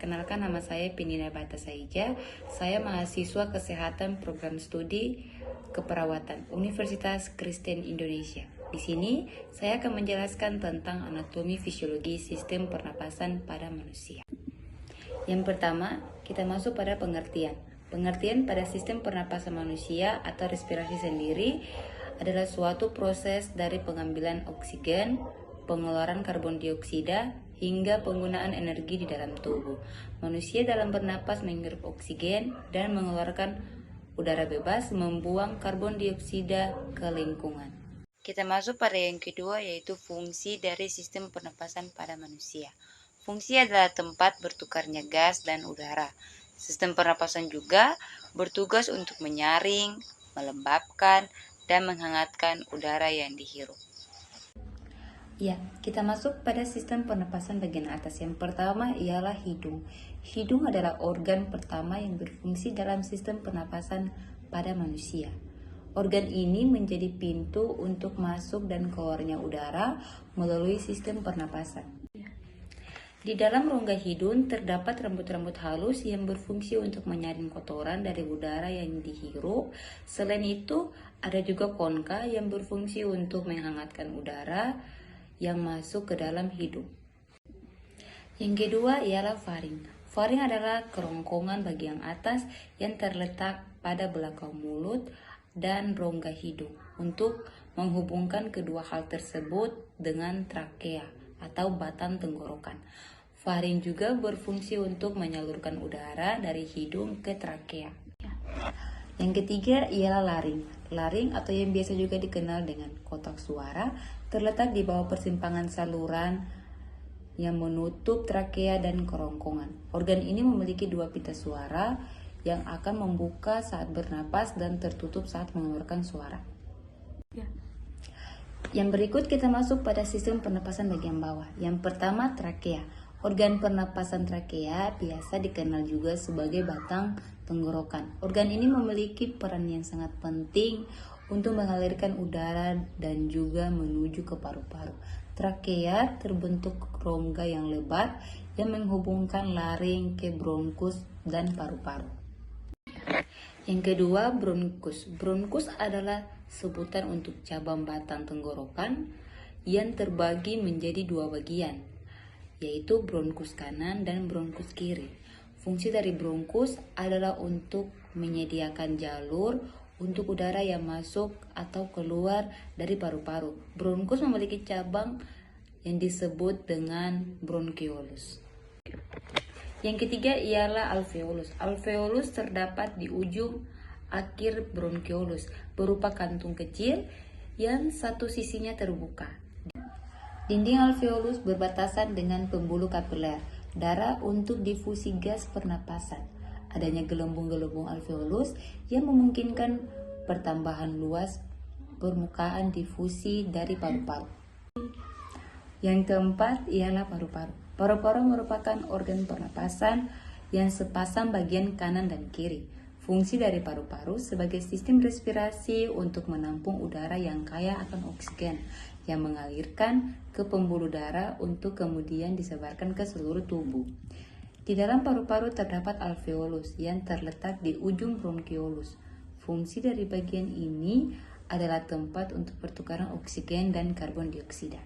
Perkenalkan, nama saya Pinina Batasaija. Saya mahasiswa kesehatan program studi keperawatan Universitas Kristen Indonesia. Di sini saya akan menjelaskan tentang anatomi fisiologi sistem pernapasan pada manusia. Yang pertama, kita masuk pada pengertian. Pengertian pada sistem pernapasan manusia atau respirasi sendiri adalah suatu proses dari pengambilan oksigen, pengeluaran karbon dioksida, hingga penggunaan energi di dalam tubuh. Manusia dalam bernapas menghirup oksigen dan mengeluarkan udara bebas, membuang karbon dioksida ke lingkungan. Kita masuk pada yang kedua, yaitu fungsi dari sistem pernapasan pada manusia. Fungsi adalah tempat bertukarnya gas dan udara. Sistem pernapasan juga bertugas untuk menyaring, melembabkan, dan menghangatkan udara yang dihirup. Ya, kita masuk pada sistem pernapasan bagian atas. Yang pertama ialah hidung. Hidung adalah organ pertama yang berfungsi dalam sistem pernapasan pada manusia. Organ ini menjadi pintu untuk masuk dan keluarnya udara melalui sistem pernapasan. Di dalam rongga hidung terdapat rambut-rambut halus yang berfungsi untuk menyaring kotoran dari udara yang dihirup. Selain itu, ada juga konka yang berfungsi untuk menghangatkan udara yang masuk ke dalam hidung. Yang kedua ialah faring. Faring adalah kerongkongan bagian atas yang terletak pada belakang mulut dan rongga hidung untuk menghubungkan kedua hal tersebut dengan trakea atau batang tenggorokan. Faring juga berfungsi untuk menyalurkan udara dari hidung ke trakea. Yang ketiga ialah laring. Laring atau yang biasa juga dikenal dengan kotak suara terletak di bawah persimpangan saluran yang menutup trakea dan kerongkongan. Organ ini memiliki dua pita suara yang akan membuka saat bernapas dan tertutup saat mengeluarkan suara. Yang berikut kita masuk pada sistem pernapasan bagian bawah. Yang pertama, trakea. Organ pernapasan trakea biasa dikenal juga sebagai batang tenggorokan. Organ ini memiliki peran yang sangat penting untuk mengalirkan udara dan juga menuju ke paru-paru. Trakea terbentuk rongga yang lebar yang menghubungkan laring ke bronkus dan paru-paru. Yang kedua, bronkus. Bronkus adalah sebutan untuk cabang batang tenggorokan yang terbagi menjadi dua bagian, yaitu bronkus kanan dan bronkus kiri. Fungsi dari bronkus adalah untuk menyediakan jalur untuk udara yang masuk atau keluar dari paru-paru. Bronkus memiliki cabang yang disebut dengan bronchioles. Yang ketiga ialah alveolus. Alveolus terdapat di ujung akhir bronchioles, berupa kantung kecil yang satu sisinya terbuka. Dinding alveolus berbatasan dengan pembuluh kapiler darah untuk difusi gas pernapasan. Adanya gelembung-gelembung alveolus yang memungkinkan pertambahan luas permukaan difusi dari paru-paru. Yang keempat ialah paru-paru. Paru-paru merupakan organ pernapasan yang sepasang bagian kanan dan kiri. Fungsi dari paru-paru sebagai sistem respirasi untuk menampung udara yang kaya akan oksigen yang mengalirkan ke pembuluh darah untuk kemudian disebarkan ke seluruh tubuh. Di dalam paru-paru terdapat alveolus yang terletak di ujung bronchioles. Fungsi dari bagian ini adalah tempat untuk pertukaran oksigen dan karbon dioksida.